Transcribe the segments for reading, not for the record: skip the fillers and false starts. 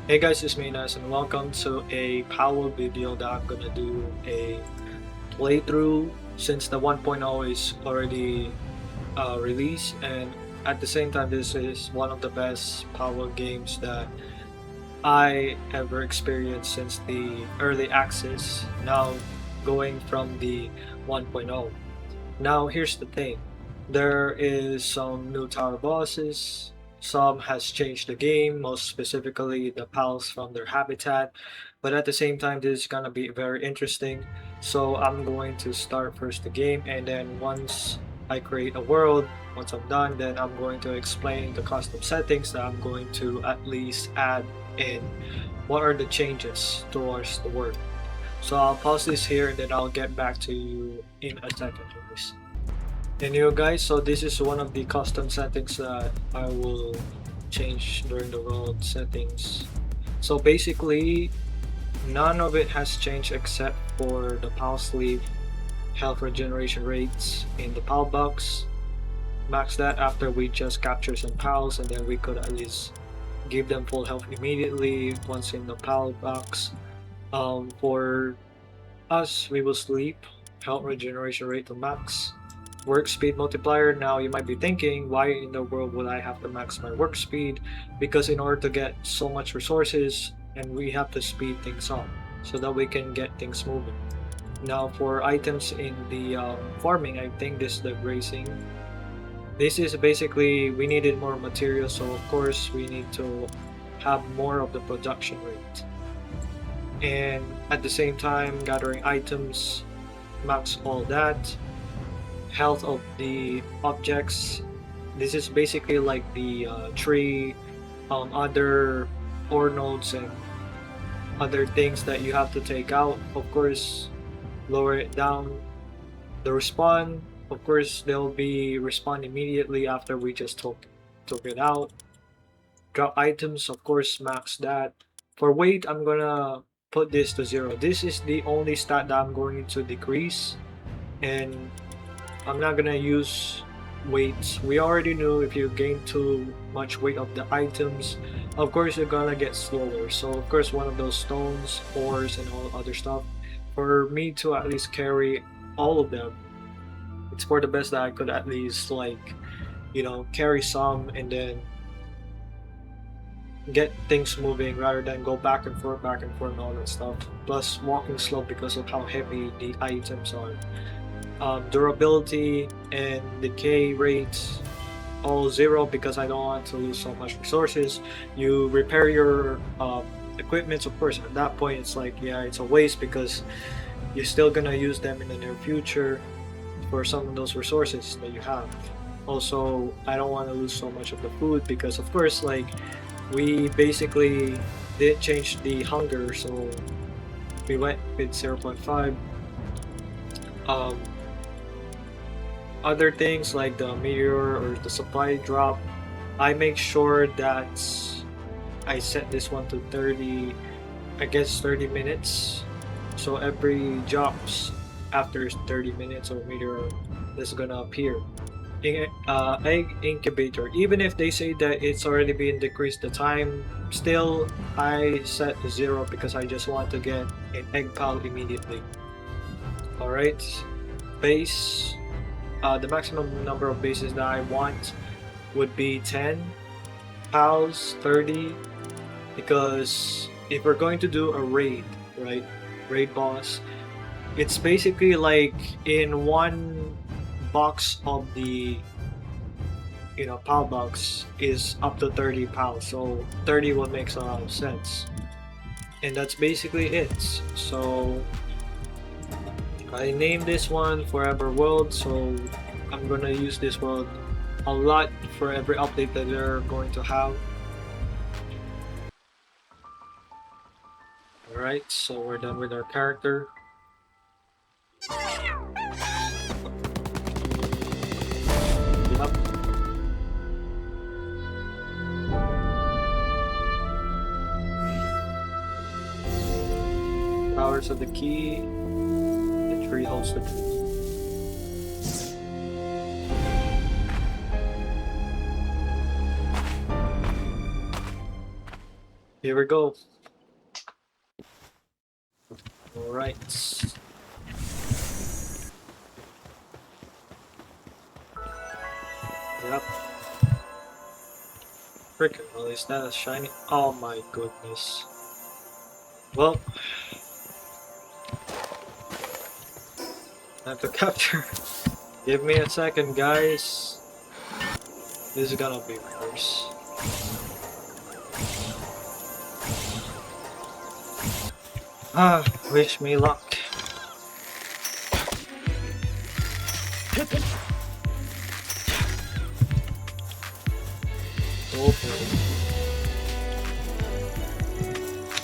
Hey guys, it's Minas and welcome to a Palworld video that I'm gonna do a playthrough since the 1.0 is already released, and at the same time this is one of the best Palworld games that I ever experienced since the early access, now going from the 1.0. Now here's the thing. There is some new tower bosses. Some has changed the game, most specifically the pals from their habitat. But at the same time, this is gonna be very interesting. So I'm going to start first the game, and then once I create a world, once I'm done, then I'm going to explain the custom settings that I'm going to at least add in. What are the changes towards the world? So I'll pause this here, and then I'll get back to you in a second, guys. And you guys, so this is one of the custom settings that I will change during the world settings. So basically, none of it has changed except for the PAL sleep, health regeneration rates in the PAL box. Max that after we just capture some PALs, and then we could at least give them full health immediately once in the PAL box. For us, we will sleep, health regeneration rate to max. Work speed multiplier. Now you might be thinking, why in the world would I have to max my work speed? Because in order to get so much resources, and we have to speed things up so that we can get things moving. Now for items in the farming, I think this is the grazing. This is basically we needed more material, so of course we need to have more of the production rate. And at the same time, gathering items, max all that. Health of the objects. This is basically like the tree, other ore nodes and other things that you have to take out. Of course, lower it down. The respawn, of course, they'll be respawn immediately after we just took it out. Drop items, of course, max that. For weight, I'm gonna put this to 0. This is the only stat that I'm going to decrease, and I'm not gonna use weights. We already knew if you gain too much weight of the items, of course you're gonna get slower. So of course one of those stones, ores, and all other stuff, for me to at least carry all of them, it's for the best that I could at least carry some and then get things moving rather than go back and forth and all that stuff. Plus walking slow because of how heavy the items are. Durability and decay rates all 0 because I don't want to lose so much resources. You repair your equipments, of course at that point it's like, yeah, it's a waste because you're still gonna use them in the near future for some of those resources that you have. Also, I don't want to lose so much of the food because of course, like, we basically did change the hunger, so we went with 0.5. Other things like the meteor or the supply drop, I make sure that I set this one to 30, I guess 30 minutes. So every drops after 30 minutes or meteor is gonna appear. Egg incubator, even if they say that it's already been decreased the time, still I set to 0 because I just want to get an egg pal immediately. Alright, base. The maximum number of bases that I want would be 10, pals 30, because if we're going to do a raid, right, raid boss, it's basically like in one box of the pal box is up to 30 pals, so 30 will make a lot of sense, and that's basically it. So I named this one Forever World, so I'm gonna use this world a lot for every update that they're going to have. Alright, so we're done with our character. Yep. Powers of the key. The tree holds the key. Here we go. Alright. Yep. Freaking hell, is that a shiny? Oh my goodness. Well, I have to capture. Give me a second, guys. This is gonna be worse. Ah, wish me luck. Oh boy.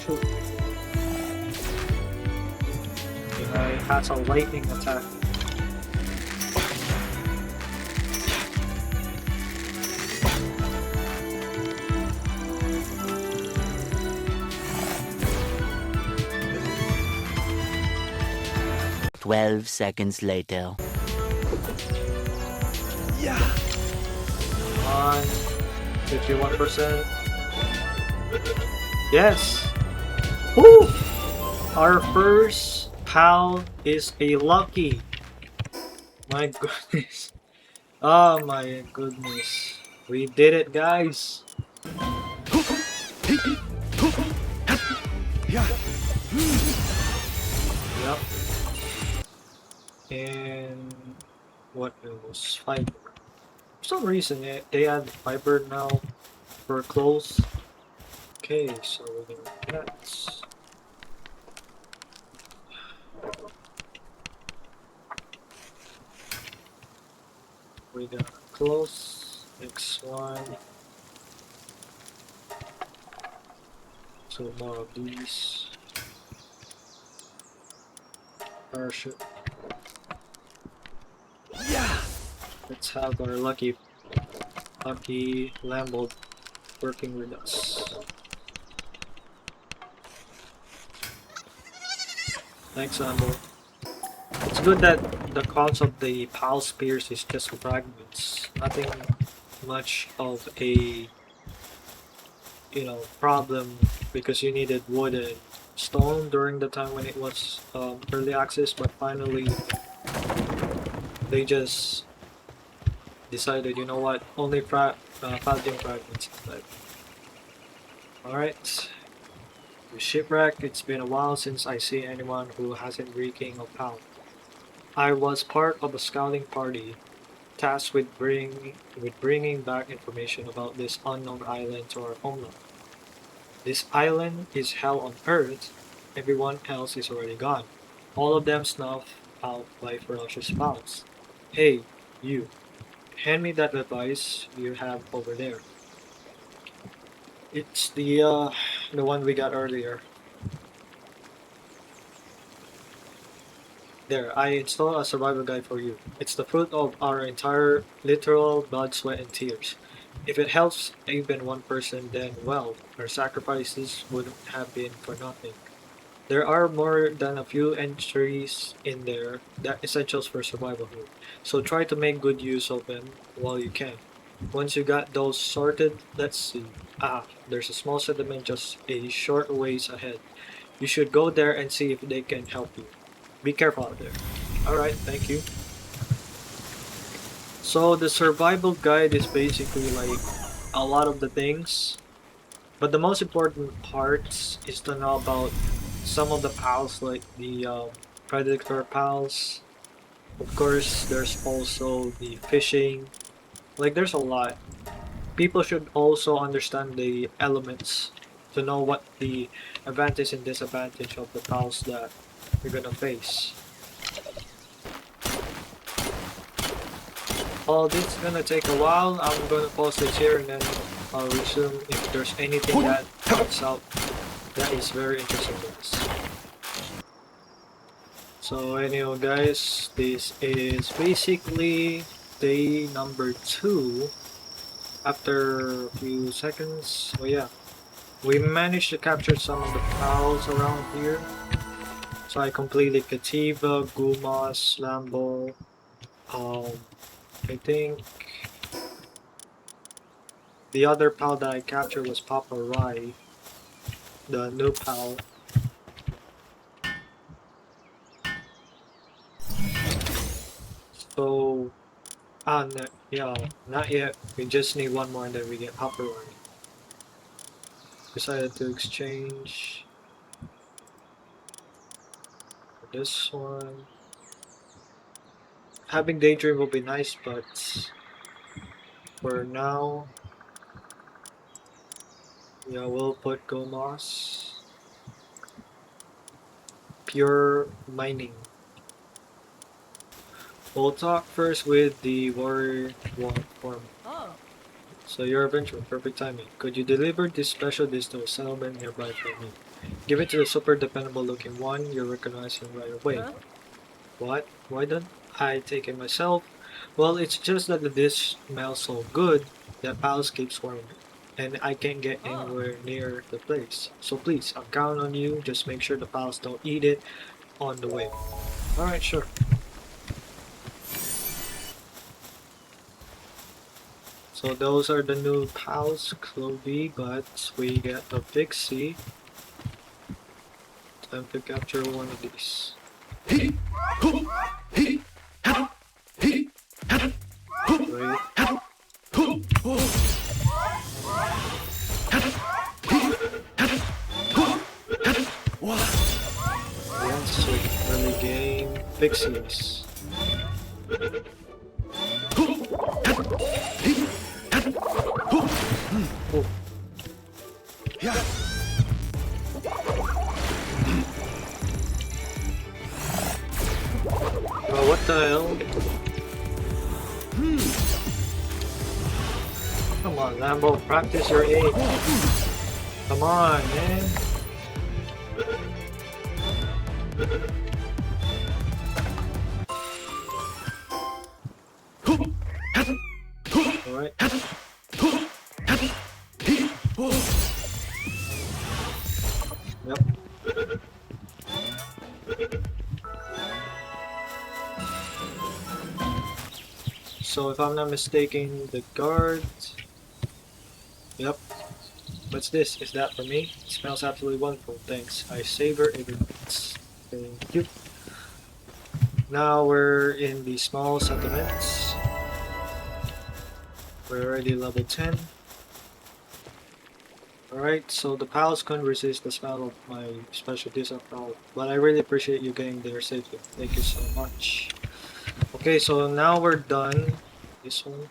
Shoot. It has a lightning attack. Twelve seconds later. Yeah. On 51%. Yes! Woo! Our first pal is a lucky. My goodness. Oh my goodness. We did it, guys. Yeah. Yep. And what else? Fiber. For some reason, they add fiber now for clothes. Okay, so we're gonna cats. We got clothes. Next one. So more of these. Parachute. Yeah. Let's have our lucky Lambo working with us. Thanks, Lambo. It's good that the cost of the PAL spears is just fragments. Nothing much of a problem because you needed wood and stone during the time when it was early access, but finally they just decided, you know what, only Falcon fragments instead. Alright. The shipwreck, it's been a while since I see anyone who hasn't reeking of PAL. I was part of a scouting party tasked with bringing back information about this unknown island to our homeland. This island is hell on earth. Everyone else is already gone. All of them snuffed out by ferocious fowls. Hey, you. Hand me that advice you have over there. It's the one we got earlier. There, I installed a survival guide for you. It's the fruit of our entire literal blood, sweat, and tears. If it helps even one person, then well, our sacrifices wouldn't have been for nothing. There are more than a few entries in there that essentials for survival here. So try to make good use of them while you can. Once you got those sorted, let's see. Ah, there's a small settlement just a short ways ahead. You should go there and see if they can help you. Be careful out there. Alright, thank you. So the survival guide is basically like a lot of the things, but the most important parts is to know about some of the pals, like the predator pals. Of course, there's also the fishing. Like there's a lot. People should also understand the elements to know what the advantage and disadvantage of the pals that you're gonna face. Oh, this is gonna take a while. I'm gonna pause this here and then I'll resume if there's anything that pops out that is very interesting to us. So anyway guys, this is basically day number 2 after a few seconds. Oh yeah, we managed to capture some of the pals around here. So I completed Kativa, Gumas, Lambo, I think the other pal that I captured was Papa Rai. the new PAL. So, no, yeah, not yet. We just need one more and then we get Palworld. Decided to exchange for this one. Having Daydream will be nice, but for now, yeah, we'll put Gomas. Pure Mining. We'll talk first with the Warrior form. Oh. So your adventure, perfect timing. Could you deliver this special dish to a settlement nearby for me? Give it to the super dependable looking one, you'll recognize him right away. Huh? What? Why don't I take it myself? Well, it's just that the dish smells so good that pals keep swarming. And I can't get Oh. anywhere near the place. So please, I'm counting on you. Just make sure the pals don't eat it on the way. Alright, sure. So those are the new pals, Clovey, but we get a Pixie. Time to capture one of these. Wait. Yes, we can really gain Pixies. Oh. What the hell? Come on, Lambo, practice your aim. Come on, man. Alright. Yep. So if I'm not mistaken, the guard. Yep. What's this? Is that for me? It smells absolutely wonderful. Thanks. I savor every bit. Thank you. Now we're in the small settlements. We're already level 10. Alright, so the pals couldn't resist the smell of my special dish of pal, but I really appreciate you getting there safely. Thank you so much. Okay, so now we're done. This one.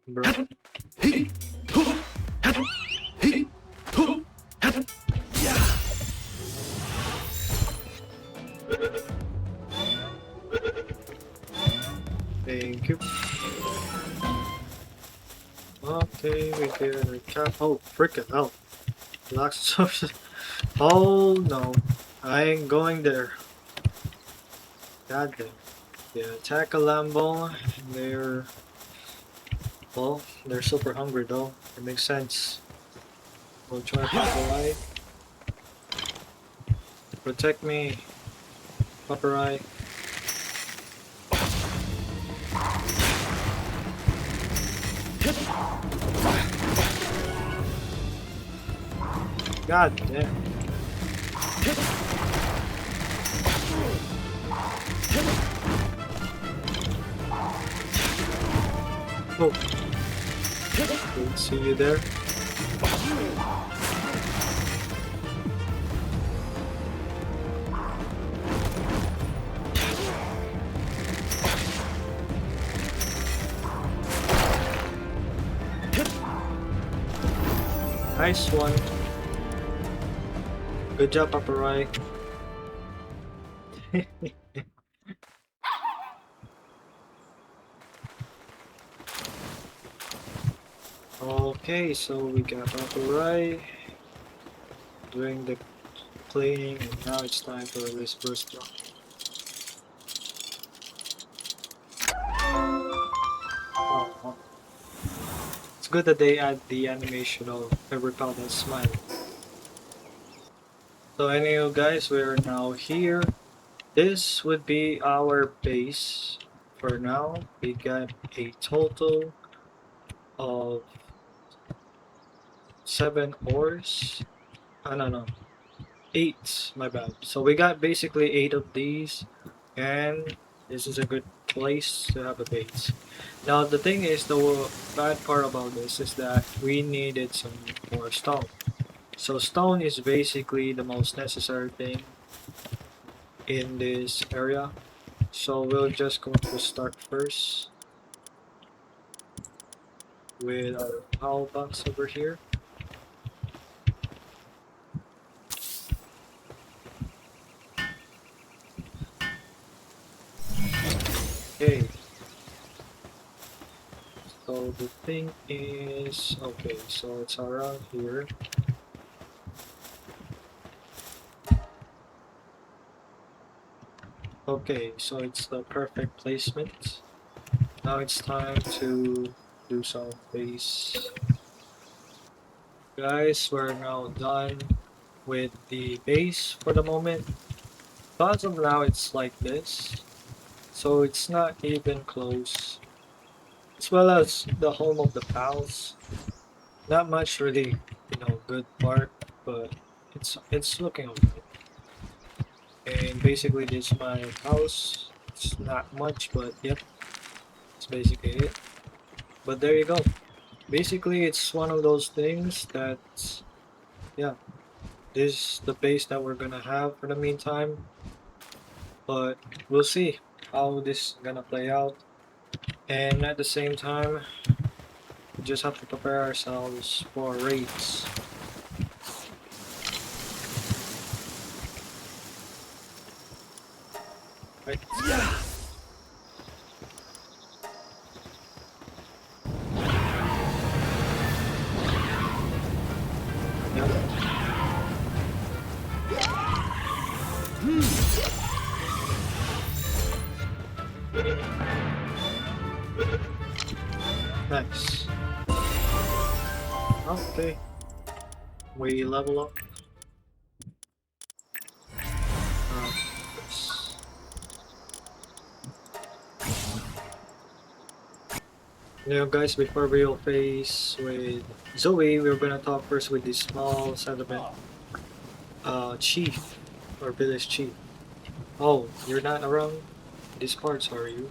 Bro. Thank you. Okay, we get a recap. Oh, freaking hell. Lots of. Oh no. I ain't going there. God damn. Yeah, attack a Lambo. They're. Well, they're super hungry though. It makes sense. We'll try Paparai. Protect me. Paparai. God damn. Oh. Didn't see you there. Nice one. Good job, Paparai. Okay, so we got Paparai doing the cleaning, and now it's time to release Burst Drop. Oh, it's good that they add the animation of every powder smile. So anyway guys, we're now here. This would be our base for now. We got a total of 7 ores. No, 8. My bad. So we got basically 8 of these, and this is a good place to have a base. Now the thing is, the bad part about this is that we needed some more stone. So stone is basically the most necessary thing in this area. So we're just going to start first with our power box over here. Okay, so the thing is, okay, so it's around here. Okay, so it's the perfect placement. Now it's time to do some base. Guys, we're now done with the base for the moment. As of now, it's like this. So it's not even close. As well as the home of the pals. Not much really, good part, but it's looking okay. And basically this is my house. It's not much, but yep, it's basically it. But there you go. Basically it's one of those things that, yeah, this is the base that we're gonna have for the meantime. But we'll see how this is gonna play out. And at the same time, we just have to prepare ourselves for raids. Right? Yeah. Nice. Okay. We level up. Yes. Guys, before we'll face with Zoe, we're gonna talk first with the small settlement chief or village chief. Oh, you're not around these parts, are you?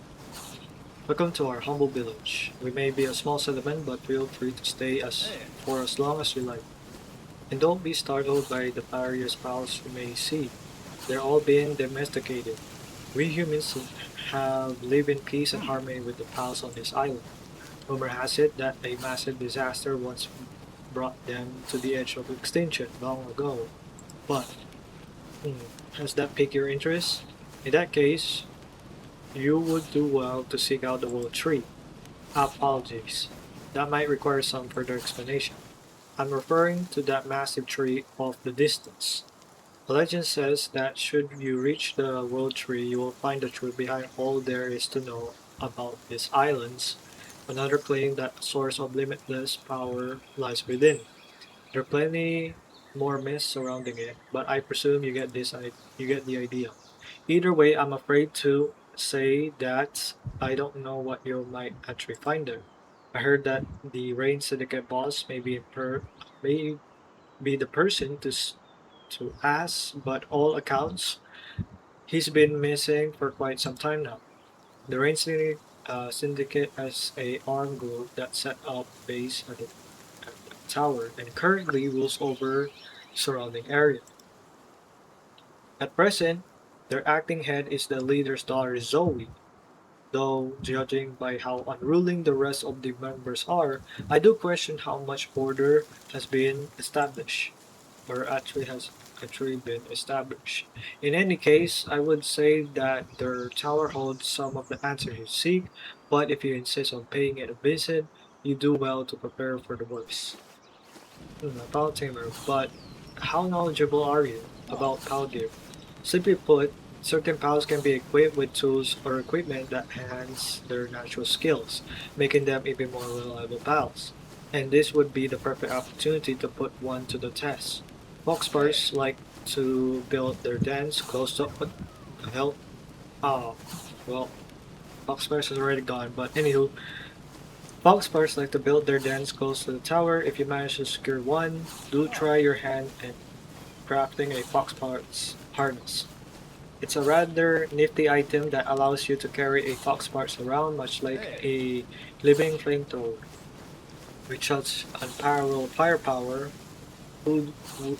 Welcome to our humble village. We may be a small settlement, but feel free to stay for as long as you like. And don't be startled by the various pals you may see. They're all being domesticated. We humans have lived in peace and harmony with the pals on this island. Rumor has it that a massive disaster once brought them to the edge of extinction long ago. But, hmm, has that piqued your interest? In that case, you would do well to seek out the world tree. Apologies. That might require some further explanation. I'm referring to that massive tree off the distance. The legend says that should you reach the world tree, you will find the truth behind all there is to know about these islands. Another claim that a source of limitless power lies within. There are plenty more myths surrounding it, but I presume you get the idea. Either way, I'm afraid to say that I don't know what you might actually find there. I heard that the Rain Syndicate boss may be the person to ask, but all accounts he's been missing for quite some time now. The Syndicate has a armed group that set up base at the tower and currently rules over the surrounding area. At present, their acting head is the leader's daughter Zoe, though judging by how unruly the rest of the members are, I do question how much order has been established, or actually has actually been established. In any case, I would say that their tower holds some of the answers you seek, but if you insist on paying it a visit, you do well to prepare for the worst. About Tamer, but how knowledgeable are you about PAL gear? Simply put, certain PALs can be equipped with tools or equipment that enhance their natural skills, making them even more reliable PALs. And this would be the perfect opportunity to put one to the test. Foxbars like to build their dens close to what the hell? Oh, well, Foxbars is already gone, but anywho, Foxparks like to build their dens close to the tower. If you manage to secure one, do try your hand in crafting a Foxparks harness. It's a rather nifty item that allows you to carry a Foxparks around, much like a living flamethrower. With such unparalleled firepower, who, who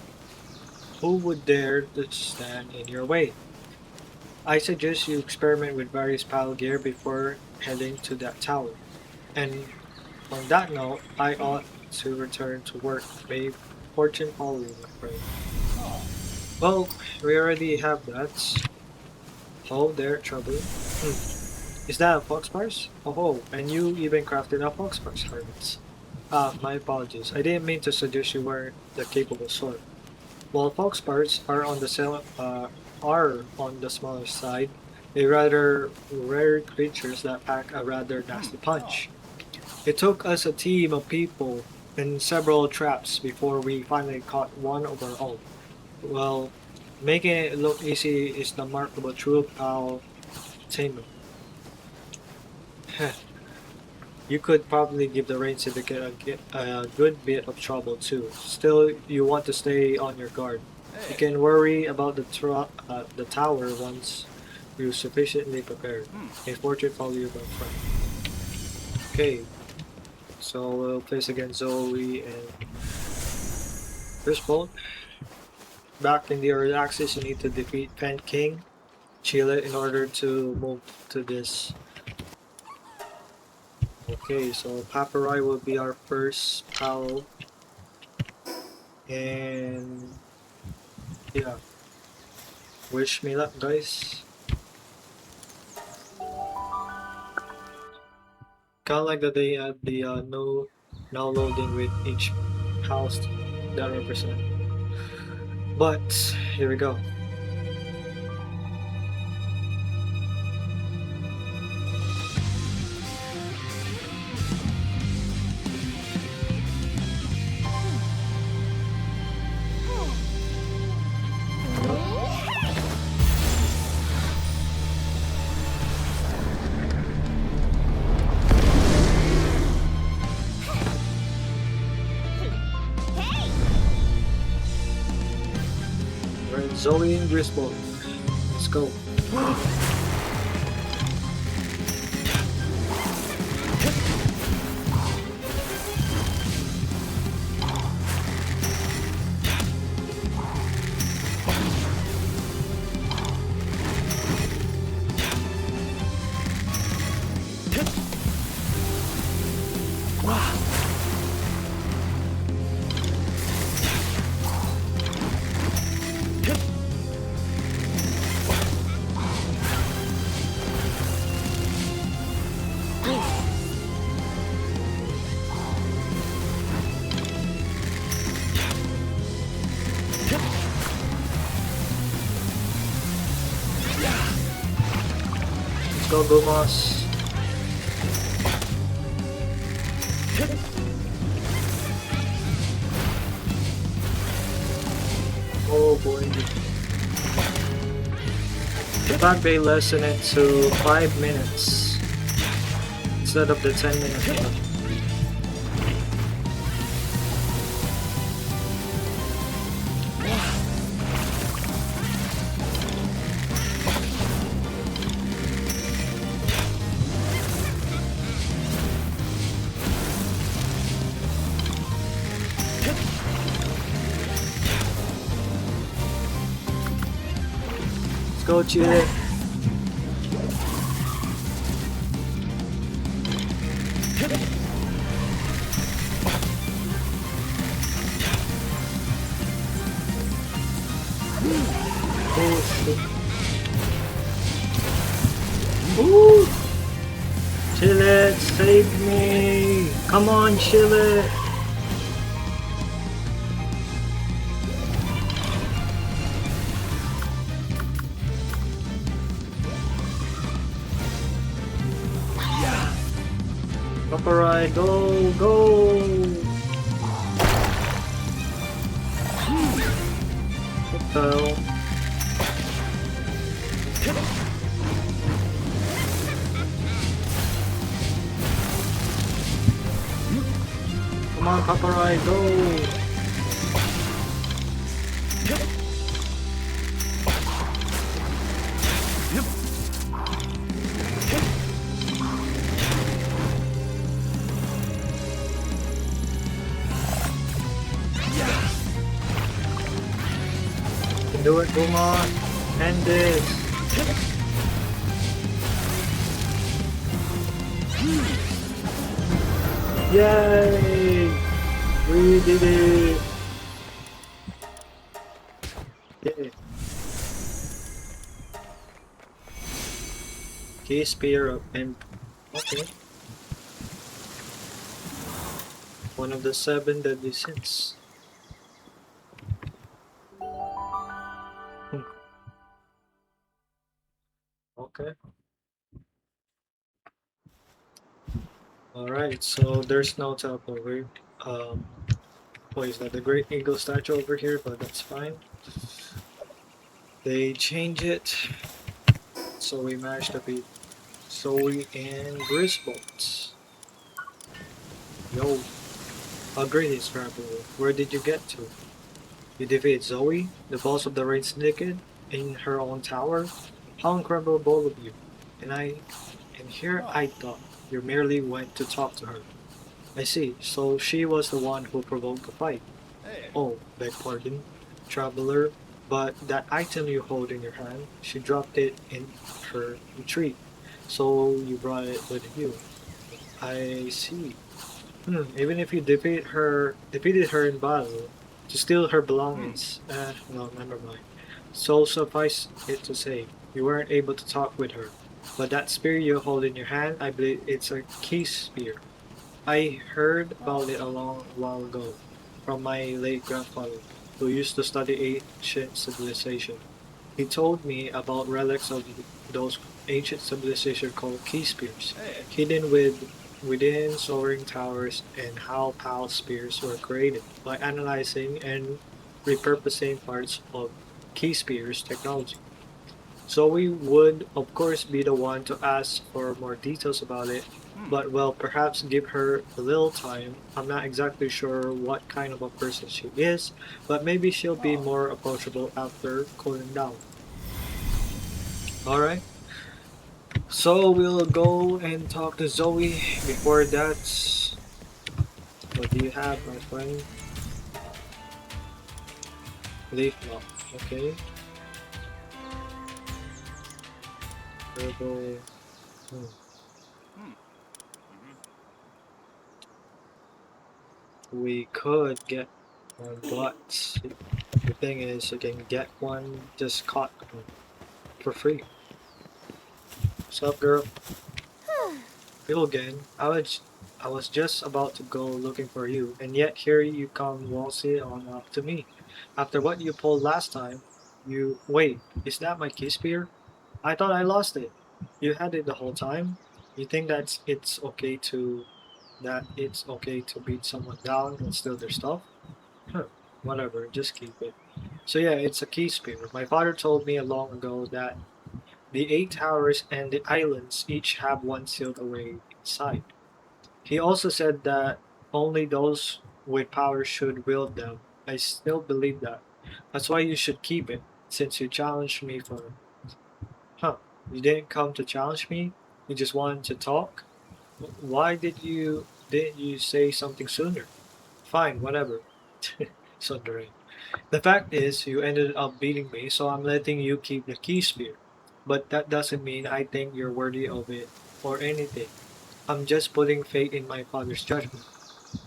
who would dare to stand in your way? I suggest you experiment with various pile gear before heading to that tower. And on that note, I ought to return to work. May fortune follow you, my friend. Well, we already have that. Oh, there, trouble. Is that a foxparse? Oh, and you even crafted a foxparse harness. Ah, my apologies. I didn't mean to suggest you weren't the capable sort. While foxparts are on the smaller side, they rather rare creatures that pack a rather nasty punch. It took us a team of people and several traps before we finally caught one of our own. Well, making it look easy is the mark of a true pal tamer. You could probably give the rain syndicate a good bit of trouble too. Still, you want to stay on your guard. You can worry about the tower once you're sufficiently prepared. A fortune follow you, my friend. Okay, so we'll place against Zoe and Grizzbolt. Back in the early access, you need to defeat Fen King, Chillet in order to move to this. Okay, so Paparai will be our first pal, and yeah, wish me luck, guys. Kind of like that they add the no now loading with each house that represent. But here we go. We're in Zoe and Grizzbolt. Let's go. Let's go, Gomos. Oh boy. The fact they lessen it to 5 minutes instead of the 10-minute one. Let's go, Chile. Oh shit. Ooh! Chile, save me! Come on, Chile! Alright, go, go! What the hell? Come on, Paparai, go! You can do it, come on! End this! Yay! We did it! Yay! Key spear of imp. Okay. One of the 7 deadly sins. Hmm. Okay. Alright, so there's no teleporter. What is that? The Great Eagle statue over here, but that's fine. They change it, so we managed to beat Zoe and Grizzbolt. Yo, how great is Traveler? Where did you get to? You defeated Zoe, the boss of the Raid Syndicate, in her own tower? How incredible of you! And here I thought you merely went to talk to her. I see, so she was the one who provoked the fight. Oh, beg pardon, Traveler, but that item you hold in your hand, she dropped it in her retreat, so you brought it with you. I see. Even if you defeated her in battle, to steal her belongings, no, never mind. So suffice it to say, you weren't able to talk with her. But that spear you hold in your hand, I believe it's a key spear. I heard about it a long while ago from my late grandfather, who used to study ancient civilization. He told me about relics of those ancient civilizations called key spears, hidden within soaring towers, and how PAL spears were created by analyzing and repurposing parts of key spears technology. So we would, of course, be the one to ask for more details about it, but well, perhaps give her a little time. I'm not exactly sure what kind of a person she is, but maybe she'll be more approachable after cooling down. Alright, so we'll go and talk to Zoe. Before that, what do you have, my friend? Leaf lock, okay. Herbal. Hmm. We could get one, but the thing is, you can get one just caught for free. What's up, girl? Hello again. I was just about to go looking for you, and yet here you come waltzing on up to me. After what you pulled last time, you wait. Is that my key spear? I thought I lost it. You had it the whole time. You think that it's okay to beat someone down and steal their stuff? Huh, whatever, just keep it. So yeah, it's a key spear. My father told me long ago that the 8 towers and the islands each have one sealed away inside. He also said that only those with power should wield them. I still believe that. That's why you should keep it, since you challenged me for it. Huh, you didn't come to challenge me? You just wanted to talk? Why didn't you say something sooner? Fine, whatever. Sundering. The fact is, you ended up beating me, so I'm letting you keep the key spear. But that doesn't mean I think you're worthy of it or anything. I'm just putting faith in my father's judgment.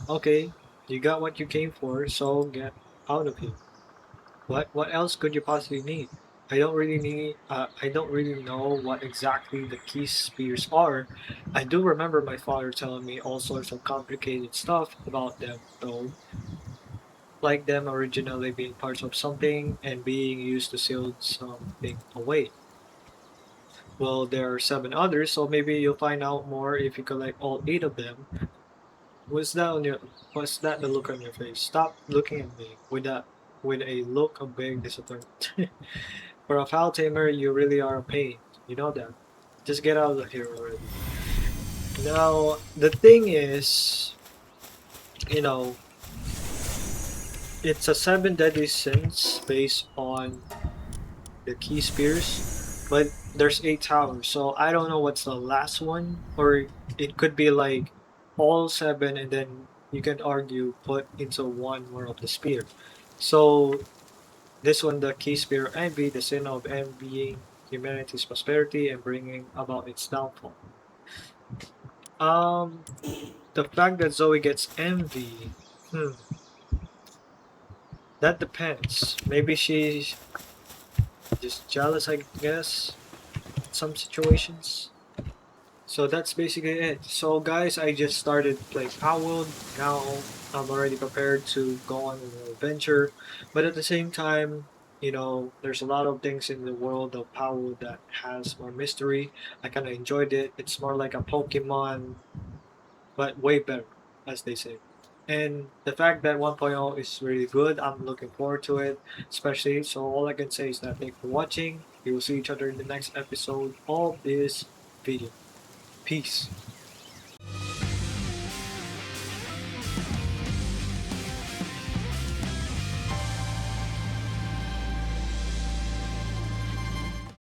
Okay, you got what you came for, so get out of here. What else could you possibly need? I don't really know what exactly the key spears are. I do remember my father telling me all sorts of complicated stuff about them, though, like them originally being parts of something and being used to seal something away. Well, there are 7 others, so maybe you'll find out more if you collect all 8 of them. Was that on your was that the look on your face? Stop looking at me with a look of big disappointment. For a foul tamer, you really are a pain. You know that. Just get out of here already. Now, the thing is, you know, it's a seven deadly sins based on the key spears, but there's eight towers, so I don't know what's the last one, or it could be like all seven, and then you can argue put into one more of the spear. So this one, the key spear of envy, the sin of envying humanity's prosperity and bringing about its downfall. Um, the fact that Zoe gets envy, hmm, that depends. Maybe she's just jealous, I guess, in some situations. So that's basically it. So guys, I just started playing Palworld. Now I'm already prepared to go on an adventure. But at the same time, there's a lot of things in the world of Palworld that has more mystery. I kind of enjoyed it. It's more like a Pokemon, but way better, as they say. And the fact that 1.0 is really good, I'm looking forward to it, especially. So all I can say is that thanks for watching. We will see each other in the next episode of this video. Peace.